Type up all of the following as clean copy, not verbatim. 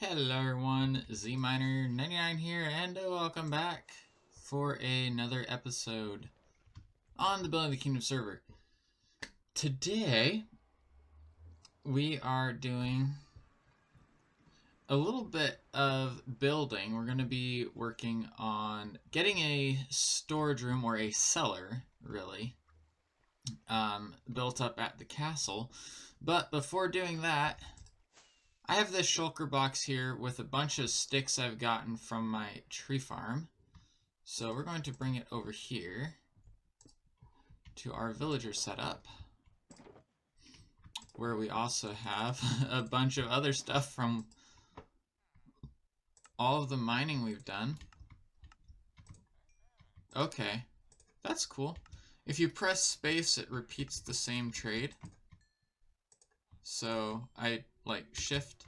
Hello everyone, ZMiner99 here, and welcome back for another episode on the Building the Kingdom server. Today, we are doing a little bit of building. We're going to be working on getting a storage room, or a cellar, really, built up at the castle. But before doing that, I have this shulker box here with a bunch of sticks I've gotten from my tree farm. So we're going to bring it over here to our villager setup, where we also have a bunch of other stuff from all of the mining we've done. Okay, that's cool. If you press space, it repeats the same trade. So I like shift,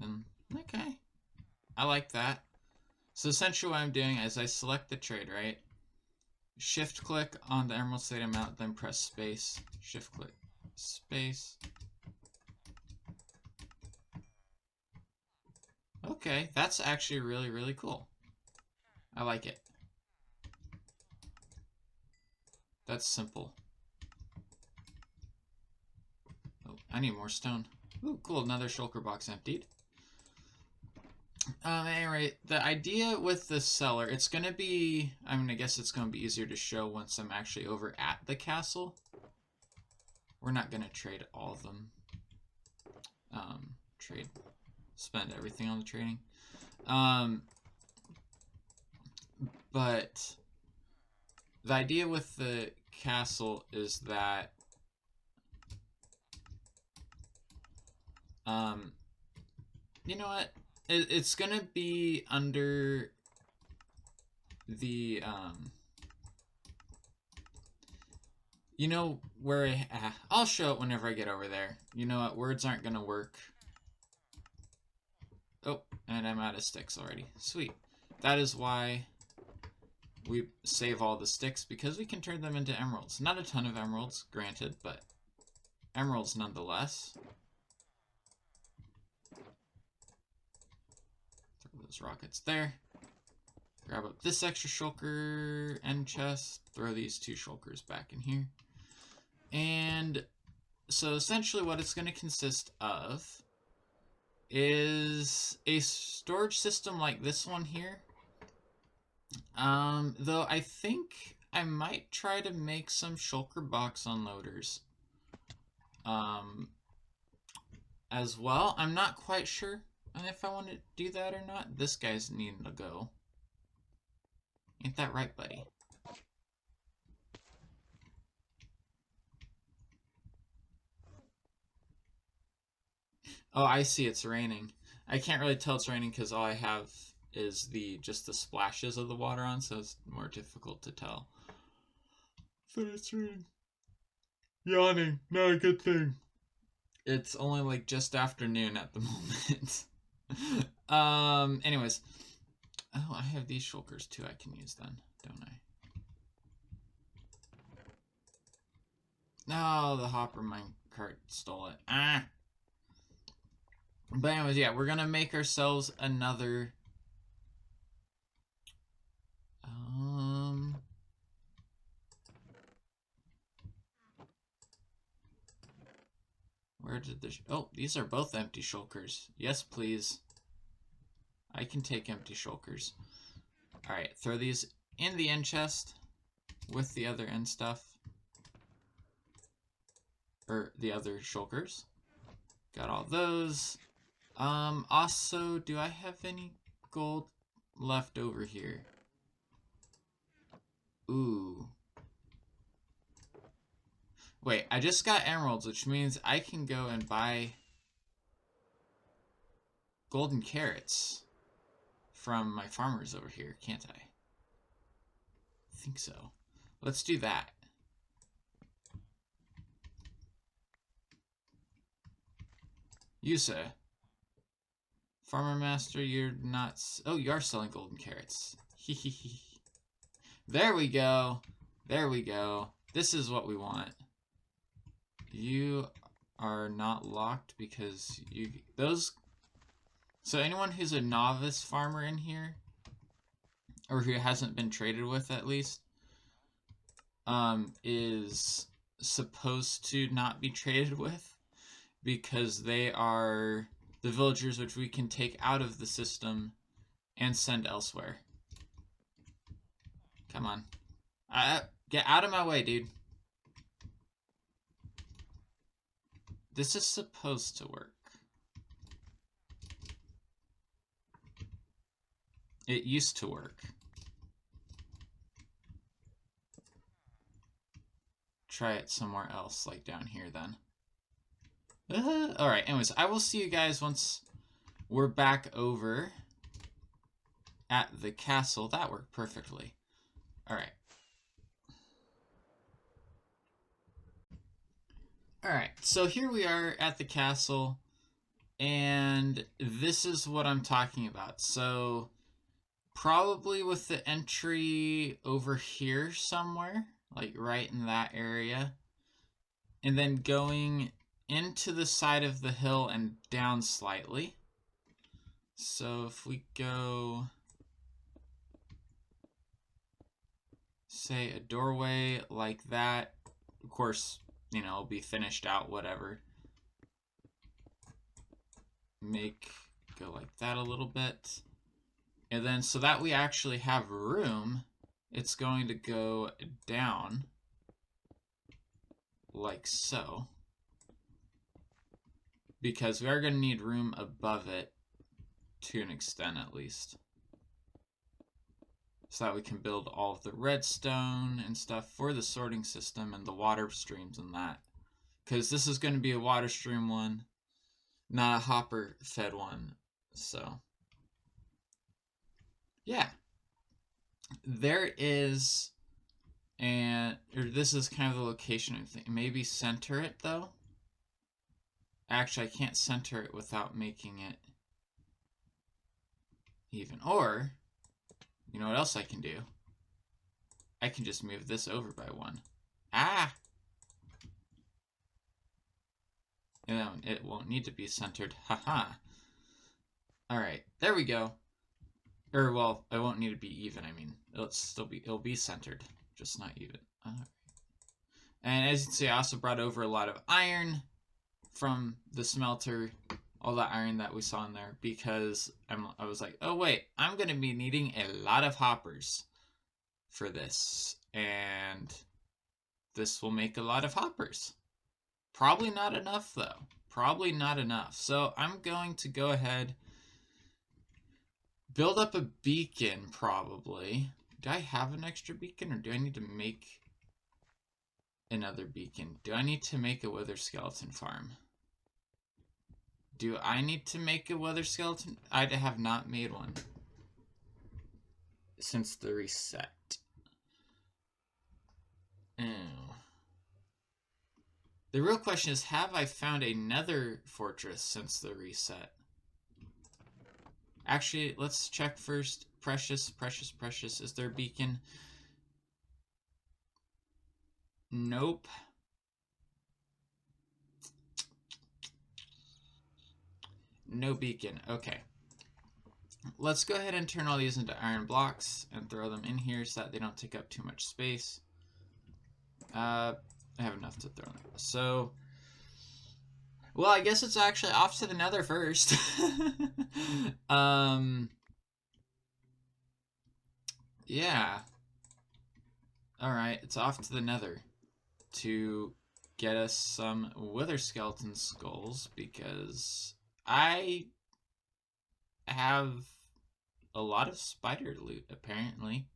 then okay, I like that. So essentially what I'm doing is I select the trade, right? Shift click on the emerald state amount, then press space. Shift click, space. Okay, that's actually really cool. I like it. That's simple. Oh, I need more stone. Ooh, cool, another shulker box emptied. Anyway, the idea with the cellar, it's gonna be, I guess it's gonna be easier to show once I'm actually over at the castle. We're not gonna trade all of them. Spend everything on the trading. But the idea with the castle is that you know what? It's gonna be under the you know where I'll show it whenever I get over there. You know what? Words aren't gonna work. Oh, and I'm out of sticks already. Sweet. That is why we save all the sticks, because we can turn them into emeralds. Not a ton of emeralds, granted, but emeralds nonetheless. Throw those rockets there. Grab up this extra shulker end chest. Throw these two shulkers back in here. And so essentially what it's going to consist of is a storage system like this one here. Though I think I might try to make some shulker box unloaders as well. I'm not quite sure if I want to do that or not. This guy's needing to go. Ain't that right, buddy? Oh, I see, it's raining. I can't really tell it's raining because all I have is just the splashes of the water on, so it's more difficult to tell. But it's raining. Yawning, not a good thing. It's only like just afternoon at the moment. Anyways. Oh, I have these shulkers too I can use then, don't I? No, the hopper minecart stole it. Ah! But anyways, yeah, we're gonna make ourselves another where did the oh, these are both empty shulkers. Yes, please. I can take empty shulkers. Alright, throw these in the end chest with the other end stuff. Or the other shulkers. Got all those. Also, do I have any gold left over here? Ooh. Wait, I just got emeralds, which means I can go and buy golden carrots from my farmers over here, can't I? I think so. Let's do that. You, sir. Farmer master, you're not... Oh, you are selling golden carrots. Hehehe. There we go. There we go. This is what we want. You are not locked because those So anyone who's a novice farmer in here, or who hasn't been traded with at least, is supposed to not be traded with, because they are the villagers which we can take out of the system and send elsewhere. Come on. Get out of my way, dude. This is supposed to work. It used to work. Try it somewhere else, like down here then. Alright, anyways, I will see you guys once we're back over at the castle. That worked perfectly. Alright. Alright, so here we are at the castle, and this is what I'm talking about. So, probably with the entry over here somewhere, like right in that area, and then going into the side of the hill and down slightly. So if we go, say, a doorway like that, of course, you know, it'll be finished out, whatever. Go like that a little bit. And then so that we actually have room, it's going to go down like so. Because we are going to need room above it to an extent at least. So that we can build all of the redstone and stuff for the sorting system and the water streams and that. Because this is going to be a water stream one, not a hopper fed one. So, yeah. There is, this is kind of the location of the thing. Maybe center it though. Actually, I can't center it without making it even. Or, you know what else I can do? I can just move this over by one. Ah! And then it won't need to be centered. Haha. Alright, there we go. Or, well, it won't need to be even, I mean. It'll be centered, just not even. And as you can see, I also brought over a lot of iron from the smelter, all that iron that we saw in there, because I was like, oh wait, I'm going to be needing a lot of hoppers for this, and this will make a lot of hoppers. Probably not enough though. Probably not enough. So I'm going to go ahead, build up a beacon probably. Do I have an extra beacon, or do I need to make another beacon? Do I need to make a wither skeleton farm? Do I need to make a wither skeleton? I have not made one since the reset. Oh. The real question is, have I found a nether fortress since the reset? Actually, let's check first. Precious. Is there a beacon? Nope. No beacon. Okay. Let's go ahead and turn all these into iron blocks and throw them in here so that they don't take up too much space. I have enough to throw them. So, well, I guess it's actually off to the nether first. Yeah. Alright, it's off to the nether to get us some wither skeleton skulls, because I have a lot of spider loot, apparently.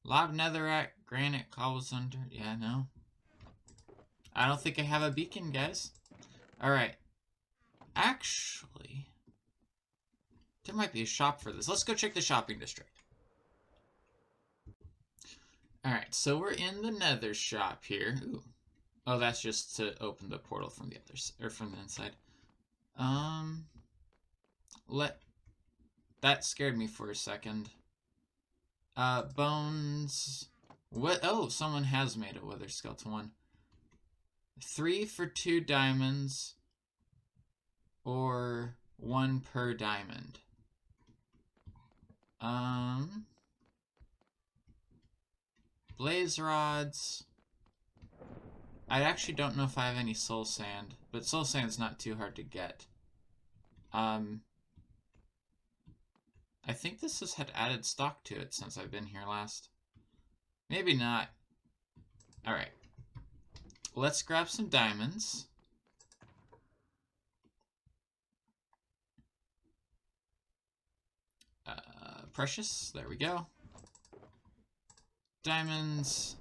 A lot of netherrack, granite, cobblestone. Yeah, no. I don't think I have a beacon, guys. Alright. Actually, there might be a shop for this. Let's go check the shopping district. Alright, so we're in the nether shop here. Ooh. Oh, that's just to open the portal from the others, or from the inside. That scared me for a second. Bones. What? Oh, someone has made a wither skeleton one. 3 for 2 diamonds, or 1 per diamond. Blaze rods. I actually don't know if I have any soul sand, but soul sand's not too hard to get. I think this has had added stock to it since I've been here last. Maybe not. Alright. Let's grab some diamonds. Precious. There we go. Diamonds.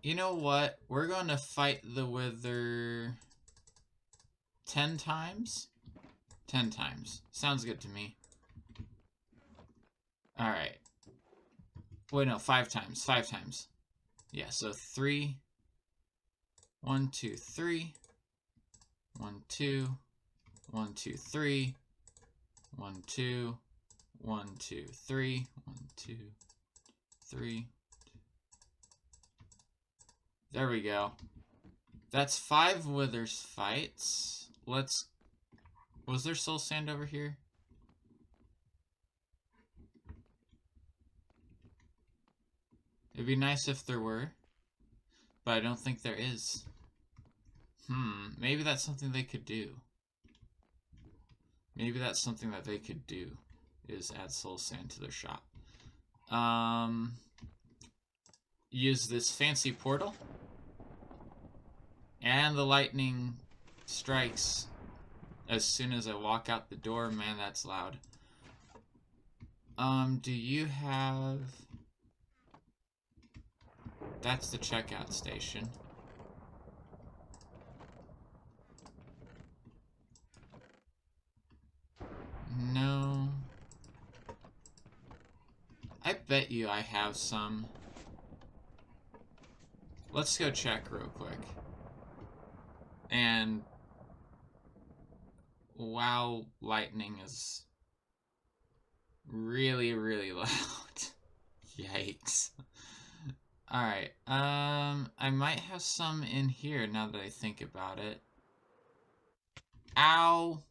You know what? We're going to fight the wither 10 times? 10 times. Sounds good to me. Alright. Wait, no, 5 times. 5 times. Yeah, so 3. 1, 2, 3. 1, 2. 1, 2, 3. 1, 2. 1, 2, 3. 1, 2, 3. There we go. That's 5 withers fights. Let's... Was there soul sand over here? It'd be nice if there were, but I don't think there is. Maybe that's something they could do. Maybe that's something that they could do, is add soul sand to their shop. Use this fancy portal. And the lightning strikes as soon as I walk out the door. Man, that's loud. Do you have... That's the checkout station. No. I bet you I have some. Let's go check real quick. And... Wow, lightning is really, really loud. Yikes. Alright, I might have some in here now that I think about it. Ow!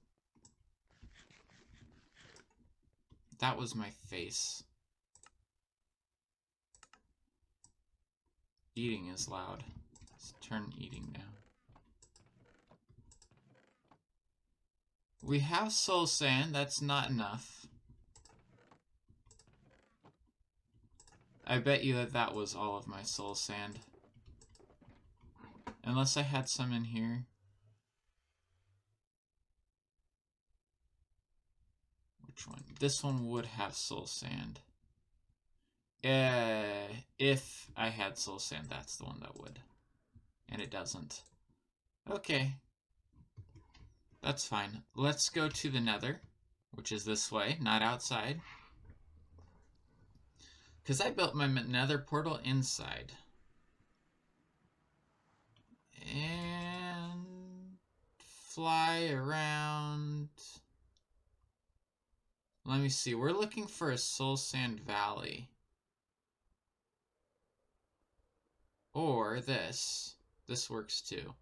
That was my face. Eating is loud. Let's turn eating down. We have soul sand, that's not enough. I bet you that that was all of my soul sand. Unless I had some in here. Which one? This one would have soul sand. If I had soul sand, that's the one that would. And it doesn't. Okay. That's fine. Let's go to the Nether, which is this way, not outside. Because I built my Nether portal inside. And fly around. Let me see. We're looking for a soul sand valley. Or this. This works too.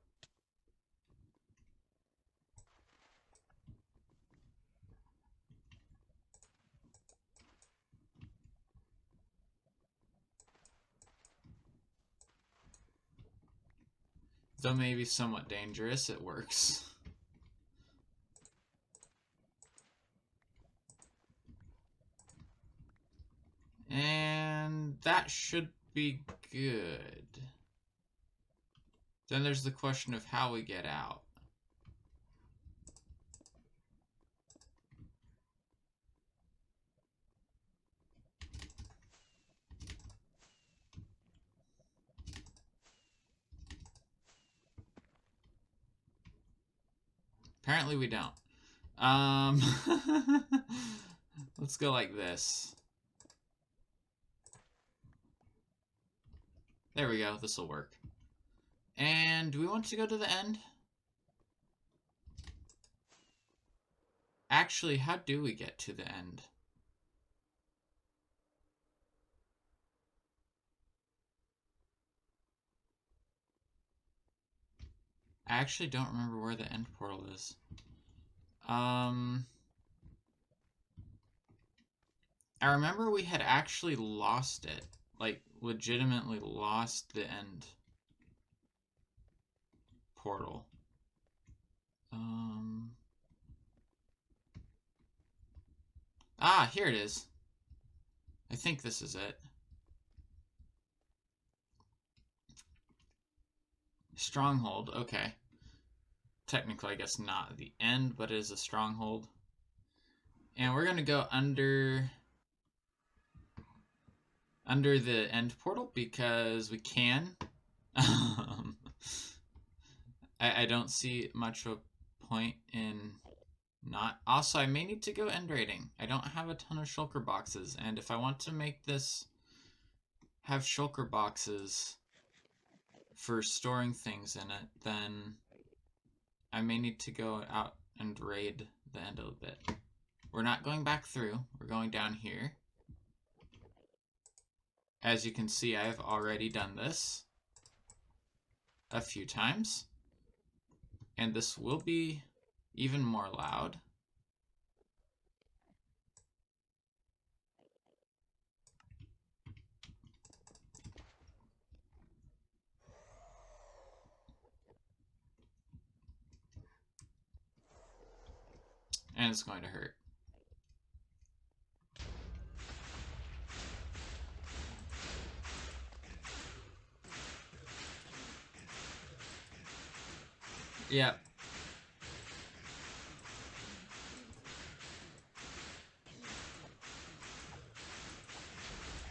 Though maybe somewhat dangerous, it works. And that should be good. Then there's the question of how we get out. Apparently we don't. Let's go like this. There we go. This will work. And do we want to go to the end? Actually, how do we get to the end? I actually don't remember where the end portal is. I remember we had actually lost it. Like, legitimately lost the end portal. Ah, here it is. I think this is it. Stronghold, okay. Technically, I guess not the end, but it is a stronghold. And we're gonna go under the end portal because we can. I don't see much of a point in not. Also, I may need to go end raiding. I don't have a ton of shulker boxes, and if I want to make this have shulker boxes for storing things in it, then I may need to go out and raid the end a little bit. We're not going back through. We're going down here. As you can see, I've already done this a few times. And this will be even more loud. And it's going to hurt. Yep.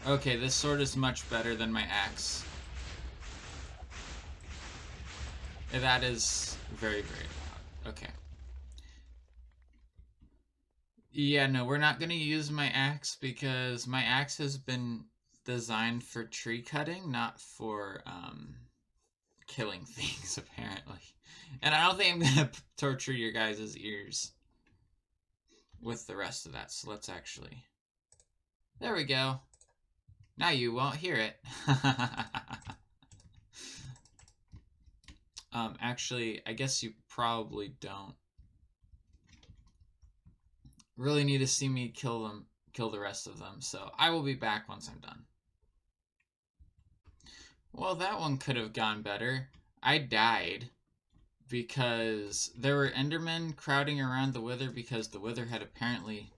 Okay, this sword is much better than my axe. That is very, very loud. Okay. Yeah, no, we're not going to use my axe because my axe has been designed for tree cutting, not for killing things, apparently. And I don't think I'm going to torture your guys' ears with the rest of that, so let's actually... There we go. Now you won't hear it. Actually, I guess you probably don't really need to see me kill the rest of them, so I will be back once I'm done. Well, that one could have gone better. I died because there were Endermen crowding around the Wither because the Wither had apparently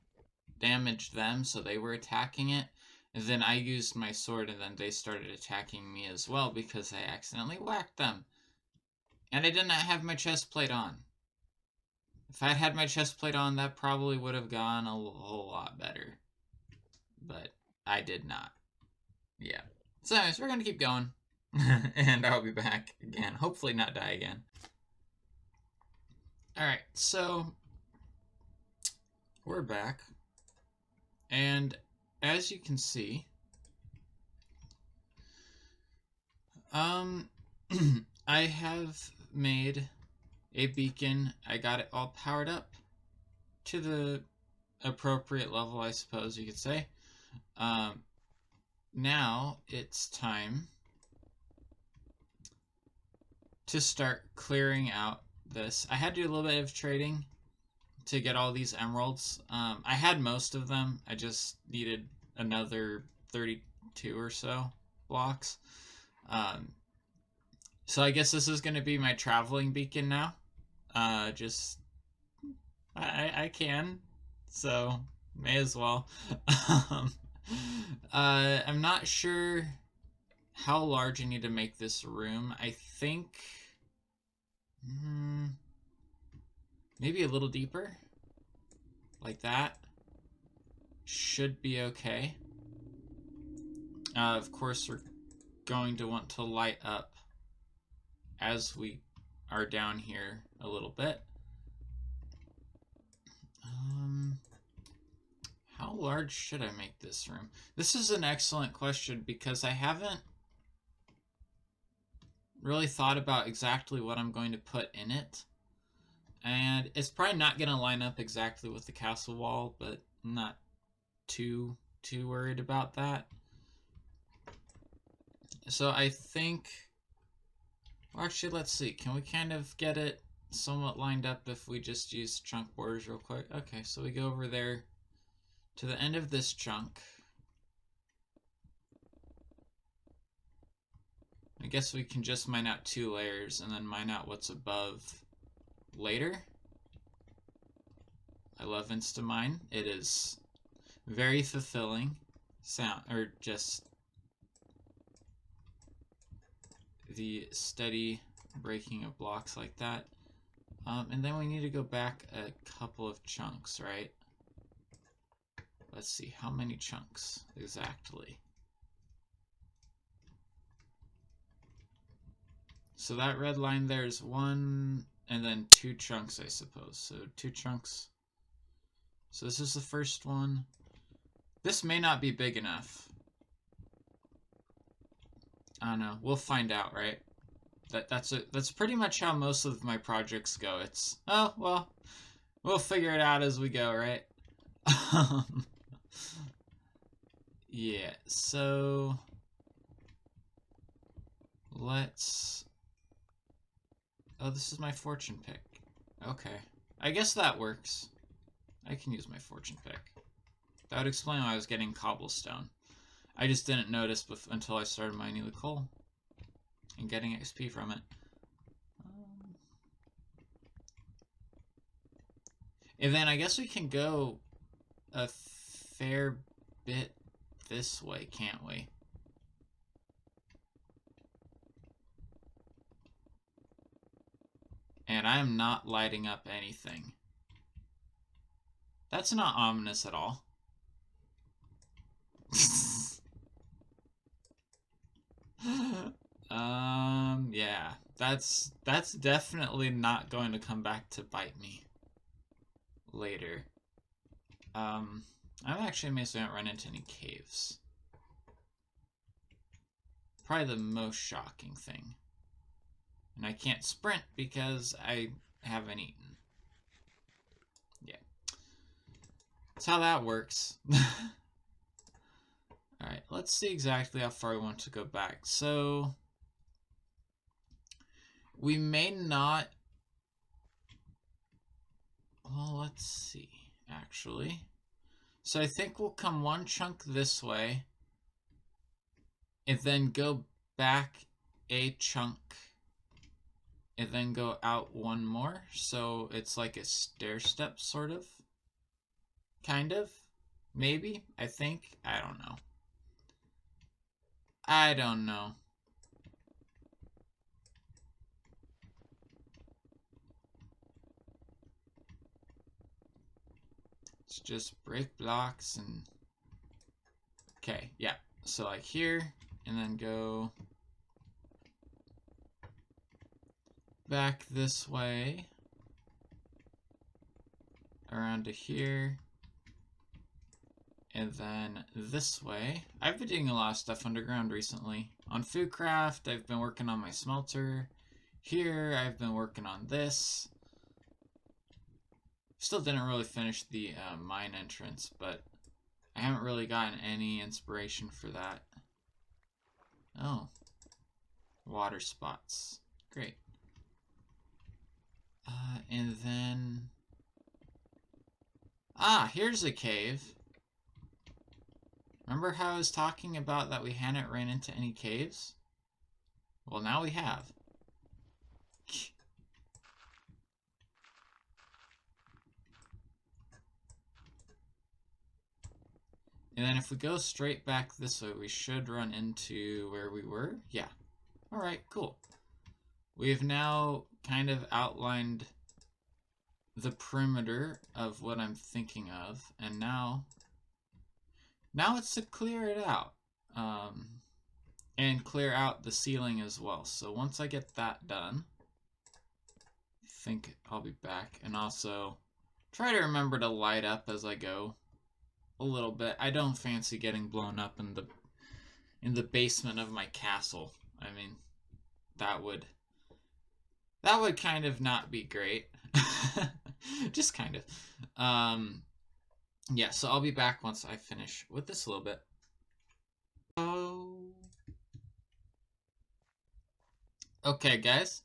damaged them, so they were attacking it. And then I used my sword, and then they started attacking me as well because I accidentally whacked them. And I did not have my chest plate on. If I had my chest plate on, that probably would have gone a whole lot better. But I did not. Yeah. So anyways, we're going to keep going. And I'll be back again. Hopefully not die again. Alright, so we're back. And as you can see, I have made a beacon. I got it all powered up to the appropriate level, I suppose you could say. Now it's time to start clearing out this. I had to do a little bit of trading to get all these emeralds. I had most of them. I just needed another 32 or so blocks. So I guess this is going to be my traveling beacon now. I can, so may as well. I'm not sure how large I need to make this room. I think maybe a little deeper, like that. Should be okay. Of course, we're going to want to light up as we are down here a little bit. How large should I make this room? This is an excellent question because I haven't really thought about exactly what I'm going to put in it. And it's probably not going to line up exactly with the castle wall, but I'm not too worried about that. So I think Well, actually, let's see. Can we kind of get it somewhat lined up if we just use chunk borders real quick? Okay, so we go over there to the end of this chunk. I guess we can just mine out 2 layers and then mine out what's above later. I love Instamine. It is very fulfilling sound, or just the steady breaking of blocks like that. And then we need to go back a couple of chunks, right? Let's see, how many chunks exactly? So that red line there's 1 and then 2 chunks, I suppose. So 2 chunks. So this is the first one. This may not be big enough. I don't know. We'll find out, right? That's pretty much how most of my projects go. It's, oh, well, we'll figure it out as we go, right? Yeah, so let's... Oh, this is my fortune pick. Okay. I guess that works. I can use my fortune pick. That would explain why I was getting cobblestone. I just didn't notice until I started mining the coal and getting XP from it. And then I guess we can go a fair bit this way, can't we? And I am not lighting up anything. That's not ominous at all. Yeah. That's definitely not going to come back to bite me later. I'm actually amazed I don't run into any caves. Probably the most shocking thing. And I can't sprint because I haven't eaten. Yeah. That's how that works. Alright, let's see exactly how far we want to go back. So, we may not... Well, let's see, actually. So I think we'll come 1 chunk this way, and then go back a chunk, and then go out 1 more. So it's like a stair step, sort of. Kind of. Maybe. I think. I don't know. I don't know. Let's just break blocks and... Okay, yeah. So like here, and then go back this way, around to here, and then this way. I've been doing a lot of stuff underground recently. On Foodcraft, I've been working on my smelter. Here, I've been working on this. Still didn't really finish the mine entrance, but I haven't really gotten any inspiration for that. Oh. Water spots. Great. And then... Ah, here's a cave. Remember how I was talking about that we hadn't ran into any caves? Well, now we have. And then if we go straight back this way, we should run into where we were. Yeah. Alright, cool. We've now kind of outlined the perimeter of what I'm thinking of, and now it's to clear it out. And clear out the ceiling as well. So once I get that done, I think I'll be back. And also, try to remember to light up as I go a little bit. I don't fancy getting blown up in the basement of my castle. I mean, that would kind of not be great. Just kind of. Yeah, so I'll be back once I finish with this a little bit. Oh. Okay, guys.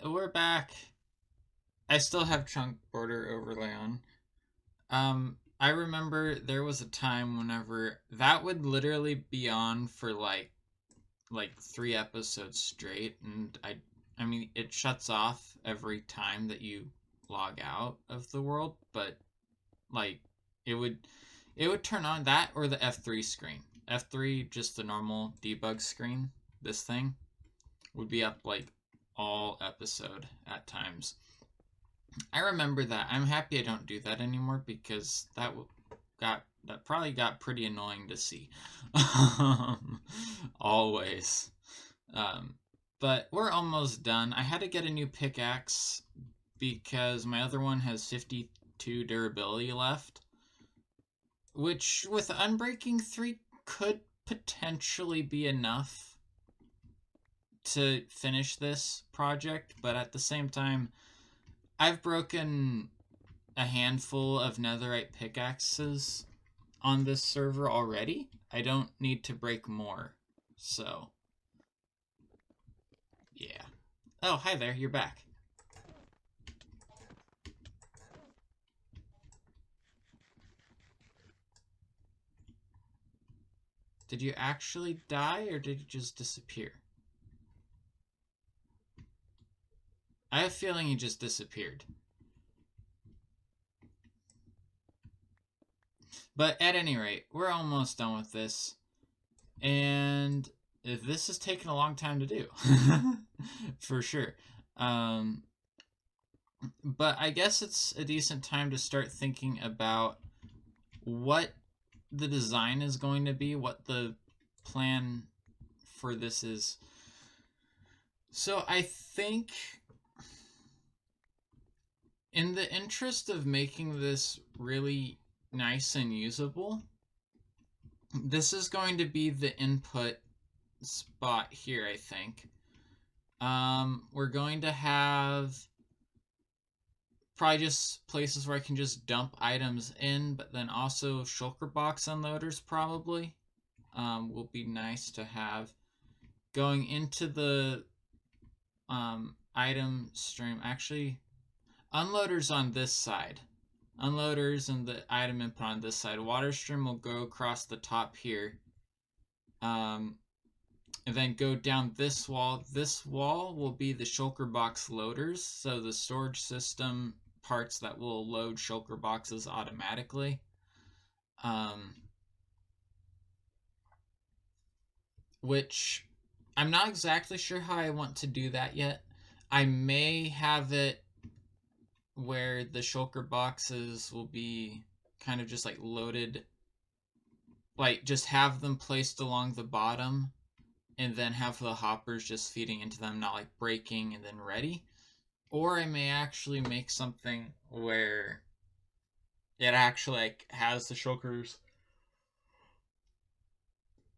We're back. I still have chunk border overlay on. I remember there was a time whenever that would literally be on for like 3 episodes straight, and I mean it shuts off every time that you log out of the world, but like it would it would turn on that or the F3 screen. F3, just the normal debug screen. This thing would be up like all episode at times. I remember that. I'm happy I don't do that anymore because that probably got pretty annoying to see. Always. Um, but we're almost done. I had to get a new pickaxe because my other one has 52 durability left, which with Unbreaking 3 could potentially be enough to finish this project, but at the same time, I've broken a handful of netherite pickaxes on this server already. I don't need to break more, so yeah. Oh, hi there, you're back. Did you actually die, or did you just disappear? I have a feeling you just disappeared. But at any rate, we're almost done with this. And this has taken a long time to do. For sure. But I guess it's a decent time to start thinking about what the design is going to be, what the plan for this is. So I think, in the interest of making this really nice and usable, this is going to be the input spot here, I think. We're going to have probably just places where I can just dump items in, but then also shulker box unloaders probably will be nice to have. Going into the item stream, actually, unloaders on this side. Unloaders and the item input on this side. Water stream will go across the top here. And then go down this wall. This wall will be the shulker box loaders, so the storage system parts that will load shulker boxes automatically. Which I'm not exactly sure how I want to do that yet. I may have it where the shulker boxes will be kind of just like loaded, like just have them placed along the bottom and then have the hoppers just feeding into them, not like breaking and then ready. Or I may actually make something where it actually like has the shulkers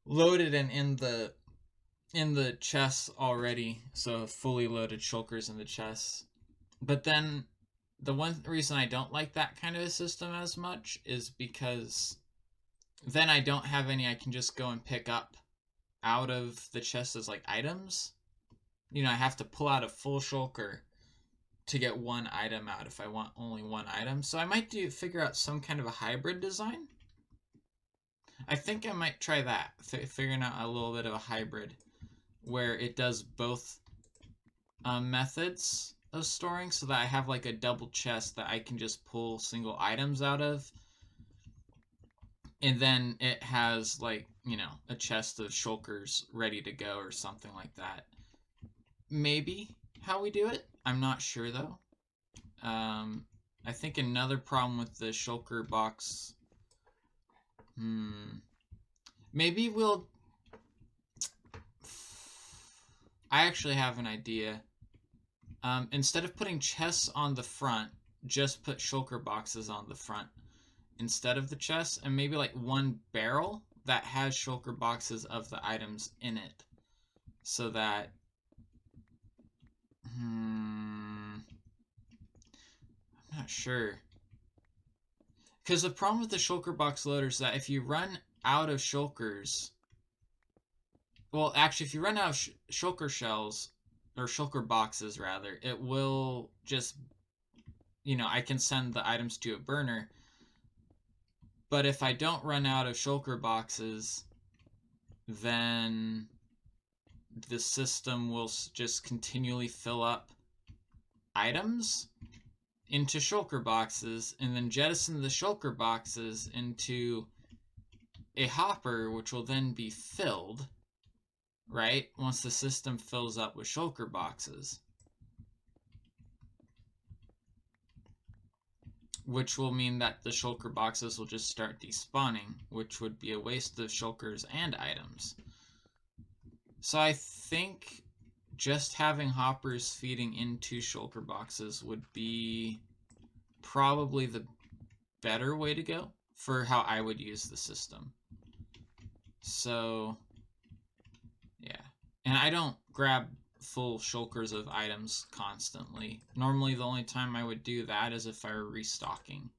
loaded and in the chests already, so fully loaded shulkers in the chests. But then the one reason I don't like that kind of a system as much is because then I don't have any I can just go and pick up out of the chest as like items. You know, I have to pull out a full shulker to get one item out if I want only one item. So I might figure out some kind of a hybrid design. I think I might try that, figuring out a little bit of a hybrid where it does both methods of storing, so that I have like a double chest that I can just pull single items out of, and then it has like, you know, a chest of shulkers ready to go or something like that. Maybe how we do it. I'm not sure though. I think another problem with the shulker box. Maybe we'll. I actually have an idea. Instead of putting chests on the front, just put shulker boxes on the front instead of the chests, and maybe like one barrel that has shulker boxes of the items in it, so that I'm not sure, because the problem with the shulker box loader is that if you run out of shulkers, well, actually, if you run out of shulker shells, or shulker boxes rather, it will just, I can send the items to a burner. But if I don't run out of shulker boxes, then the system will just continually fill up items into shulker boxes and then jettison the shulker boxes into a hopper, which will then be filled, right? Once the system fills up with shulker boxes. Which will mean that the shulker boxes will just start despawning, which would be a waste of shulkers and items. So I think just having hoppers feeding into shulker boxes would be probably the better way to go for how I would use the system. So, yeah. And I don't grab full shulkers of items constantly. Normally the only time I would do that is if I were restocking.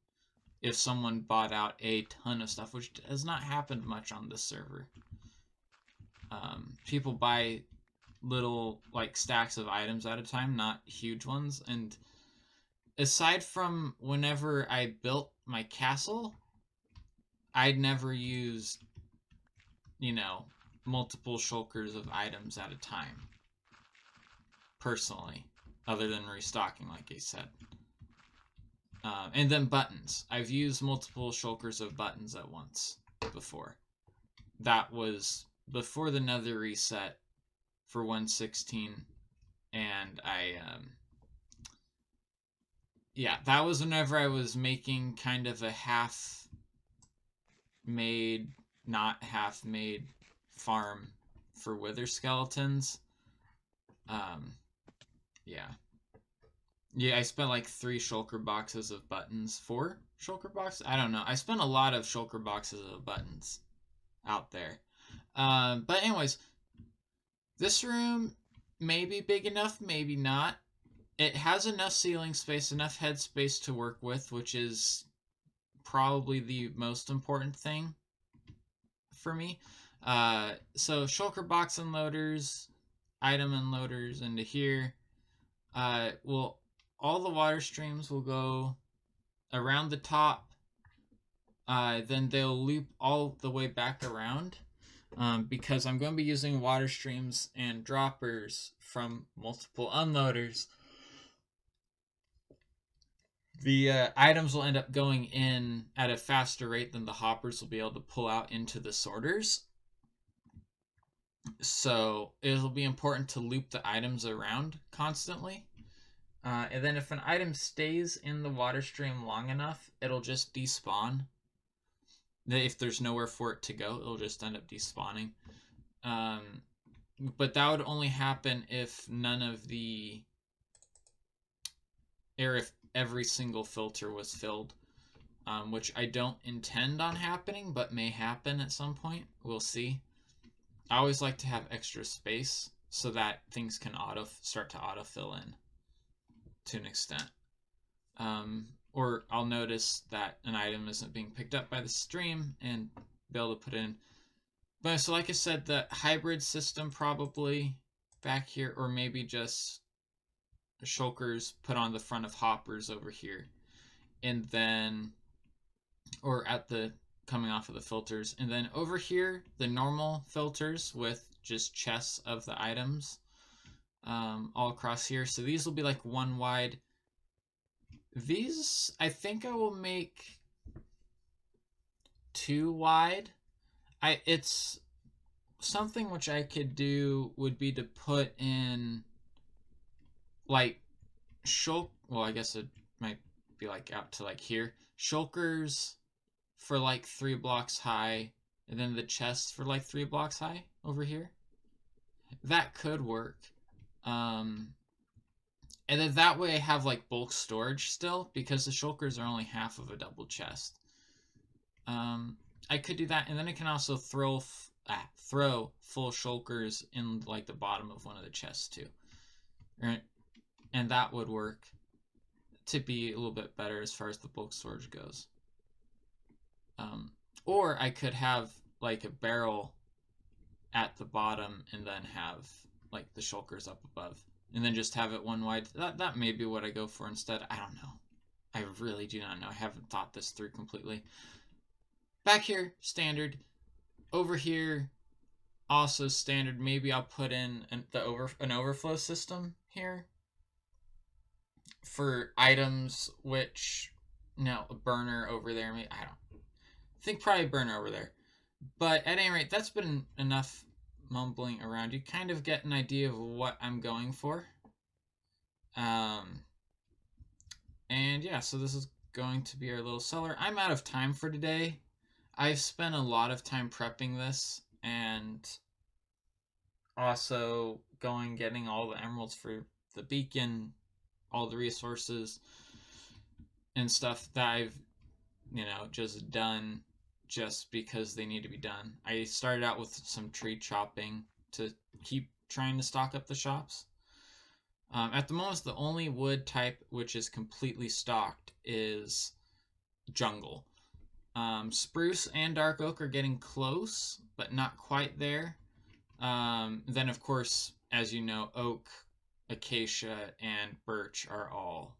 If someone bought out a ton of stuff, which has not happened much on this server. People buy little like stacks of items at a time, not huge ones. And aside from whenever I built my castle, I'd never used, multiple shulkers of items at a time. Personally, other than restocking, like I said. And then buttons. I've used multiple shulkers of buttons at once before. That was before the Nether reset for 1.16, and that was whenever I was making kind of a half-made, not half-made farm for wither skeletons. Yeah, I spent like 3 shulker boxes of buttons. 4 shulker boxes? I don't know. I spent a lot of shulker boxes of buttons out there. But anyways, this room may be big enough, maybe not. It has enough ceiling space, enough head space to work with, which is probably the most important thing for me. So shulker box unloaders, item unloaders into here. All the water streams will go around the top. Then they'll loop all the way back around. Because I'm going to be using water streams and droppers from multiple unloaders. The items will end up going in at a faster rate than the hoppers will be able to pull out into the sorters. So it'll be important to loop the items around constantly. And then if an item stays in the water stream long enough, it'll just despawn. If there's nowhere for it to go, it'll just end up despawning. But that would only happen if if every single filter was filled, which I don't intend on happening, but may happen at some point. We'll see. I always like to have extra space so that things can start to autofill in to an extent. Or I'll notice that an item isn't being picked up by the stream and be able to put in. But so like I said, the hybrid system probably back here, or maybe just shulkers put on the front of hoppers over here. And then, or at the coming off of the filters. And then over here, the normal filters with just chests of the items all across here. So these will be like 1 wide. These, I think I will make 2 wide. It's something which I could do would be to put in like well, I guess it might be like out to like here. Shulkers for like 3 blocks high, and then the chests for like 3 blocks high over here. That could work. And then that way I have like bulk storage still, because the shulkers are only half of a double chest. I could do that, and then I can also throw full shulkers in like the bottom of one of the chests too. Right? And that would work to be a little bit better as far as the bulk storage goes. Or I could have like a barrel at the bottom and then have like the shulkers up above, and then just have it one wide. That may be what I go for instead. I don't know. I really do not know. I haven't thought this through completely. Back here, standard. Over here, also standard. Maybe I'll put in an overflow system here for items, which, no, a burner over there. Maybe, I don't think, probably a burner over there. But at any rate, that's been enough mumbling around. You kind of get an idea of what I'm going for. And yeah, so this is going to be our little cellar. I'm out of time for today. I've spent a lot of time prepping this and also getting all the emeralds for the beacon, all the resources and stuff that I've, just done just because they need to be done. I started out with some tree chopping to keep trying to stock up the shops. At the moment, the only wood type which is completely stocked is jungle. Spruce and dark oak are getting close, but not quite there. Then, of course, as you know, oak, acacia, and birch are all,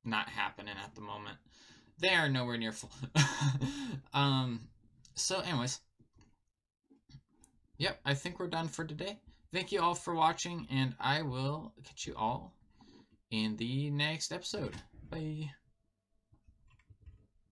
not happening at the moment. They are nowhere near full. So anyways, yep, I think we're done for today. Thank you all for watching, and I will catch you all in the next episode. Bye.